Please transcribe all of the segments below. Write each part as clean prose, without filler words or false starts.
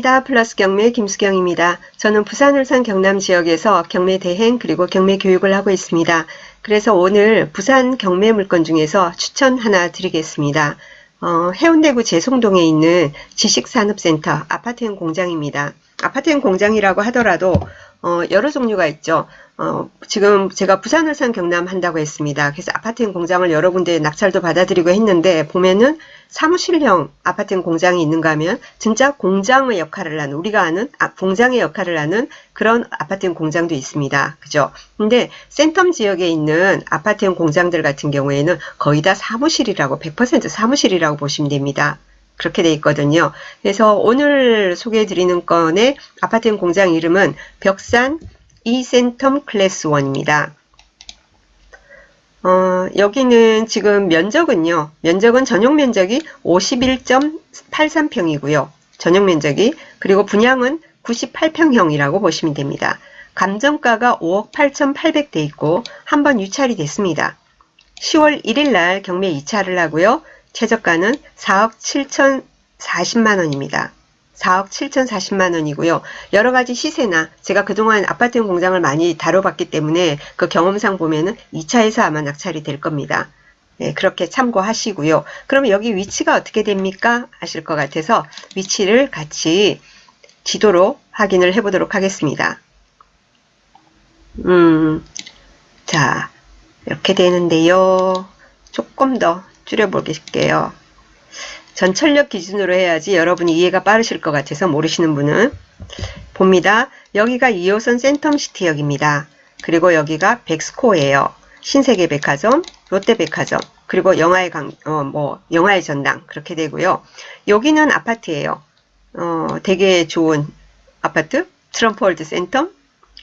반갑습니다. 플러스 경매 김수경입니다. 저는 부산, 울산, 경남 지역에서 경매 대행 그리고 경매 교육을 하고 있습니다. 그래서 오늘 부산 경매 물건 중에서 추천 하나 드리겠습니다. 해운대구 제송동에 있는 지식산업센터 아파트형 공장입니다. 아파트형 공장이라고 하더라도 여러 종류가 있죠. 지금 제가 부산, 울산, 경남 한다고 했습니다. 그래서 아파트형 공장을 여러 군데 낙찰도 받아들이고 했는데 보면은 사무실형 아파트형 공장이 있는가 하면 진짜 공장의 역할을 하는, 우리가 아는 공장의 역할을 하는 그런 아파트형 공장도 있습니다. 그죠? 근데 센텀 지역에 있는 아파트형 공장들 같은 경우에는 거의 다 사무실이라고, 100% 사무실이라고 보시면 됩니다. 그렇게 돼 있거든요. 그래서 오늘 소개해 드리는 건의 아파트형 공장 이름은 벽산 이센텀 클래스 1입니다. 여기는 지금 면적은요. 면적은 전용 면적이 51.83평이고요. 전용 면적이. 그리고 분양은 98평형이라고 보시면 됩니다. 감정가가 5억 8,800 돼 있고 한번 유찰이 됐습니다. 10월 1일 날 경매 2차를 하고요. 최저가는 4억 7,040만원입니다. 4억 7,040만원이고요. 여러가지 시세나 제가 그동안 아파트형 공장을 많이 다뤄봤기 때문에 그 경험상 보면은 2차에서 아마 낙찰이 될 겁니다. 네, 그렇게 참고하시고요. 그러면 여기 위치가 어떻게 됩니까? 하실 것 같아서 위치를 같이 지도로 확인을 해보도록 하겠습니다. 자, 이렇게 되는데요. 조금 더 줄여볼게요. 전철역 기준으로 해야지 여러분이 이해가 빠르실 것 같아서 모르시는 분은 봅니다. 여기가 2호선 센텀시티역입니다. 그리고 여기가 백스코예요. 신세계백화점, 롯데백화점, 그리고 영화의 영화의 전당 그렇게 되고요. 여기는 아파트예요. 되게 좋은 아파트, 트럼프월드 센텀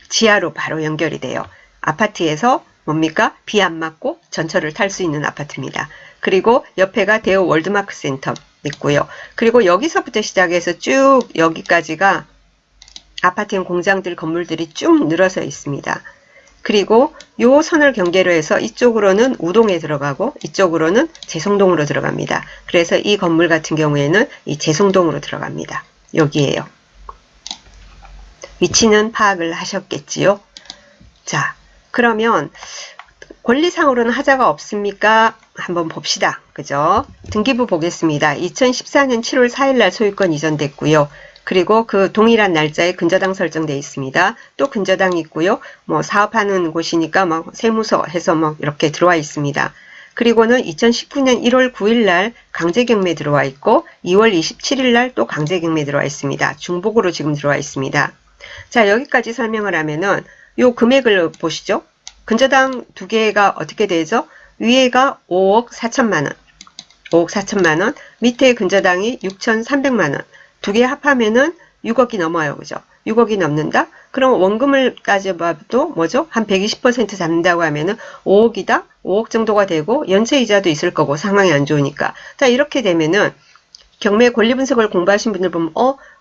지하로 바로 연결이 돼요. 아파트에서 뭡니까? 비 안 맞고 전철을 탈 수 있는 아파트입니다. 그리고 옆에가 대우 월드마크 센터 있고요. 그리고 여기서부터 시작해서 쭉 여기까지가 아파트형 공장들 건물들이 쭉 늘어서 있습니다. 그리고 요 선을 경계로 해서 이쪽으로는 우동에 들어가고 이쪽으로는 제송동으로 들어갑니다. 그래서 이 건물 같은 경우에는 이 제송동으로 들어갑니다. 여기에요. 위치는 파악을 하셨겠지요? 자, 그러면 권리상으로는 하자가 없습니까? 한번 봅시다. 그죠? 등기부 보겠습니다. 2014년 7월 4일날 소유권 이전됐고요. 그리고 그 동일한 날짜에 근저당 설정되어 있습니다. 또 근저당 있고요. 뭐 사업하는 곳이니까 막 세무서 해서 막 이렇게 들어와 있습니다. 그리고는 2019년 1월 9일날 강제경매 들어와 있고 2월 27일날 또 강제경매 들어와 있습니다. 중복으로 지금 들어와 있습니다. 자, 여기까지 설명을 하면은 요 금액을 보시죠. 근저당 두 개가 어떻게 되죠? 위에가 5억 4천만원, 5억 4천만원, 밑에 근저당이 6,300만원. 두 개 합하면은 6억이 넘어요. 그죠? 6억이 넘는다? 그럼 원금을 따져봐도 뭐죠? 한 120% 잡는다고 하면은 5억이다? 5억 정도가 되고 연체이자도 있을 거고 상황이 안 좋으니까. 자, 이렇게 되면은 경매 권리 분석을 공부하신 분들 보면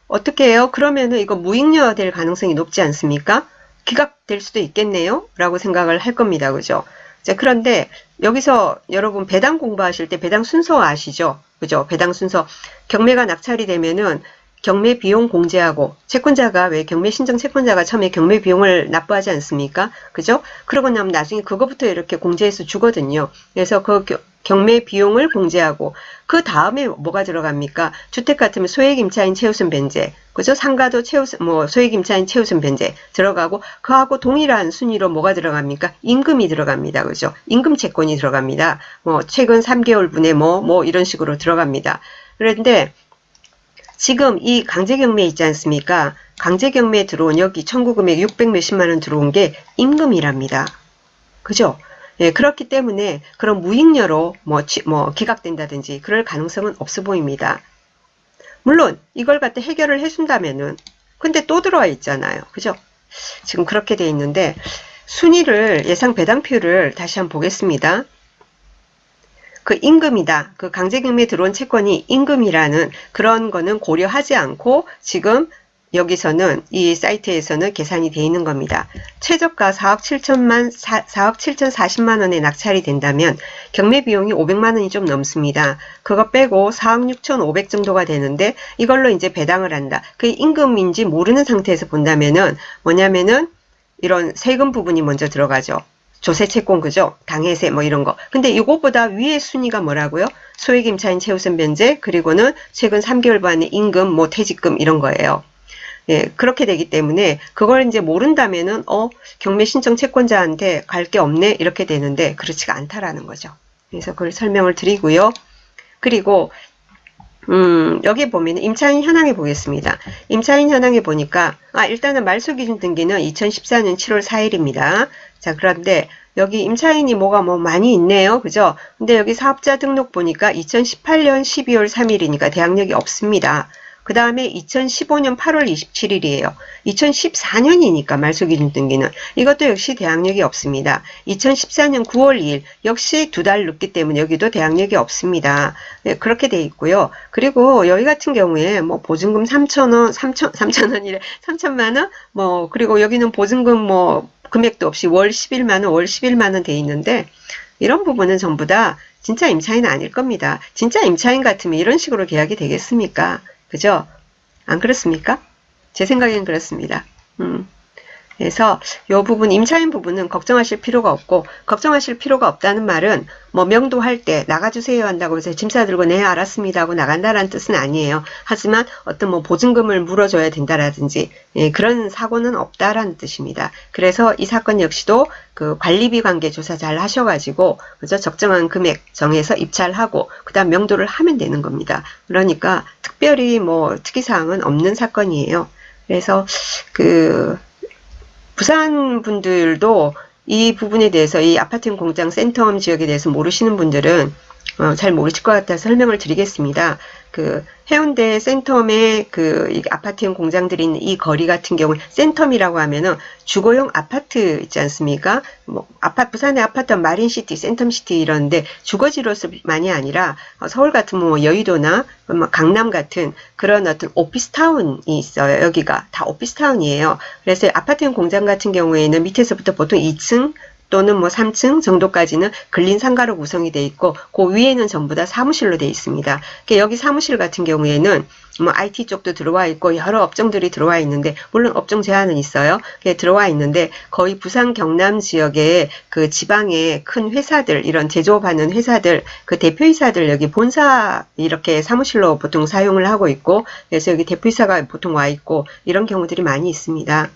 어떻게 해요? 그러면은 이거 무익녀 될 가능성이 높지 않습니까? 기각될 수도 있겠네요? 라고 생각을 할 겁니다. 그죠? 자, 그런데 여기서 여러분 배당 공부하실 때 배당 순서 아시죠? 그죠? 배당 순서. 경매가 낙찰이 되면은 경매 비용 공제하고 채권자가 왜 경매 신청 채권자가 처음에 경매 비용을 납부하지 않습니까? 그죠? 그러고 나면 나중에 그거부터 이렇게 공제해서 주거든요. 그래서 그 경매 비용을 공제하고 그 다음에 뭐가 들어갑니까? 주택 같으면 소액임차인 최우선 변제, 그죠? 상가도 소액임차인 최우선 변제 들어가고 그하고 동일한 순위로 뭐가 들어갑니까? 임금이 들어갑니다, 그죠? 임금 채권이 들어갑니다. 최근 3개월분에 이런 식으로 들어갑니다. 그런데 지금 이 강제경매 있지 않습니까? 강제경매에 들어온 여기 청구금액 600 몇십만원 들어온 게 임금이랍니다. 그죠? 예, 그렇기 때문에 그런 무익녀로 기각된다든지 그럴 가능성은 없어 보입니다. 물론 이걸 갖다 해결을 해준다면은 근데 또 들어와 있잖아요. 그죠? 지금 그렇게 돼 있는데 순위를 예상 배당표를 다시 한번 보겠습니다. 그 임금이다. 그 강제경매에 들어온 채권이 임금이라는 그런 거는 고려하지 않고 지금 여기서는 이 사이트에서는 계산이 돼 있는 겁니다. 최저가 4억 7,040만 원에 낙찰이 된다면 경매 비용이 500만 원이 좀 넘습니다. 그거 빼고 4억 6,500 정도가 되는데 이걸로 이제 배당을 한다. 그게 임금인지 모르는 상태에서 본다면은 뭐냐면은 이런 세금 부분이 먼저 들어가죠. 조세 채권 그죠? 당해세 뭐 이런 거. 근데 이거보다 위의 순위가 뭐라고요? 소액 임차인 최우선 변제 그리고는 최근 3개월 반의 임금 뭐 퇴직금 이런 거예요. 예, 그렇게 되기 때문에 그걸 이제 모른다면은 경매 신청 채권자한테 갈 게 없네 이렇게 되는데 그렇지가 않다라는 거죠. 그래서 그걸 설명을 드리고요. 그리고 여기 보면 임차인 현황에 보겠습니다. 임차인 현황에 보니까 일단은 말소기준 등기는 2014년 7월 4일입니다. 자, 그런데 여기 임차인이 뭐가 많이 있네요. 그죠? 근데 여기 사업자 등록 보니까 2018년 12월 3일이니까 대항력이 없습니다. 그 다음에 2015년 8월 27일이에요. 2014년이니까 말소기준 등기는 이것도 역시 대항력이 없습니다. 2014년 9월 2일 역시 2달 늦기 때문에 여기도 대항력이 없습니다. 네, 그렇게 돼 있고요. 그리고 여기 같은 경우에 뭐 보증금 3,000원, 3,000원이래 3,000만 원 그리고 여기는 보증금 금액도 없이 월 11만 원, 월 11만 원 돼 있는데 이런 부분은 전부 다 진짜 임차인은 아닐 겁니다. 진짜 임차인 같으면 이런 식으로 계약이 되겠습니까? 그죠? 안 그렇습니까? 제 생각엔 그렇습니다. 그래서 이 부분 임차인 부분은 걱정하실 필요가 없고 걱정하실 필요가 없다는 말은 명도할 때 나가주세요 한다고 해서 짐 싸들고 네 알았습니다 하고 나간다라는 뜻은 아니에요. 하지만 어떤 보증금을 물어줘야 된다라든지 그런 사고는 없다라는 뜻입니다. 그래서 이 사건 역시도 그 관리비 관계 조사 잘 하셔가지고 그죠? 적정한 금액 정해서 입찰하고 그 다음 명도를 하면 되는 겁니다. 그러니까 특별히 특이사항은 없는 사건이에요. 그래서 부산 분들도 이 부분에 대해서 이 아파트형 공장 센텀 지역에 대해서 모르시는 분들은 잘 모르실 것 같아서 설명을 드리겠습니다. 해운대 센텀에 이 아파트형 공장들이 있는 이 거리 같은 경우에 센텀이라고 하면은 주거용 아파트 있지 않습니까? 부산의 아파트 마린시티, 센텀시티 이런데 주거지로서만이 아니라 서울 같은 여의도나 강남 같은 그런 어떤 오피스타운이 있어요. 여기가 다 오피스타운이에요. 그래서 아파트형 공장 같은 경우에는 밑에서부터 보통 2층 또는 3층 정도까지는 근린 상가로 구성이 되어 있고 그 위에는 전부 다 사무실로 되어 있습니다. 여기 사무실 같은 경우에는 IT 쪽도 들어와 있고 여러 업종들이 들어와 있는데 물론 업종 제한은 있어요. 들어와 있는데 거의 부산 경남 지역의 그 지방의 큰 회사들 이런 제조업하는 회사들 그 대표이사들 여기 본사 이렇게 사무실로 보통 사용을 하고 있고 그래서 여기 대표이사가 보통 와 있고 이런 경우들이 많이 있습니다.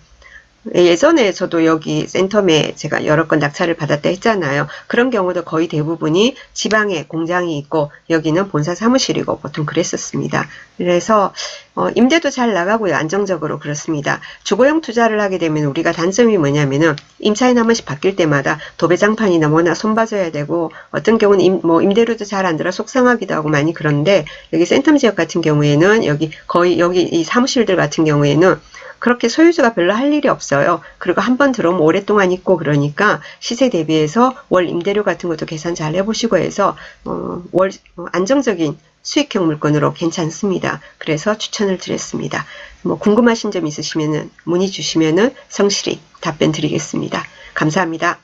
예전에 저도 여기 센텀에 제가 여러 건 낙찰을 받았다 했잖아요. 그런 경우도 거의 대부분이 지방에 공장이 있고 여기는 본사 사무실이고 보통 그랬었습니다. 그래서 임대도 잘 나가고요. 안정적으로 그렇습니다. 주거용 투자를 하게 되면 우리가 단점이 뭐냐면은 임차인 한 번씩 바뀔 때마다 도배장판이나 뭐나 손봐줘야 되고 어떤 경우는 임대료도 잘 안 들어 속상하기도 하고 많이 그런데 여기 센텀 지역 같은 경우에는 여기 이 사무실들 같은 경우에는 그렇게 소유주가 별로 할 일이 없어요. 그리고 한번 들어오면 오랫동안 있고 그러니까 시세 대비해서 월 임대료 같은 것도 계산 잘 해보시고 해서 안정적인 수익형 물건으로 괜찮습니다. 그래서 추천을 드렸습니다. 궁금하신 점 있으시면 문의 주시면 성실히 답변 드리겠습니다. 감사합니다.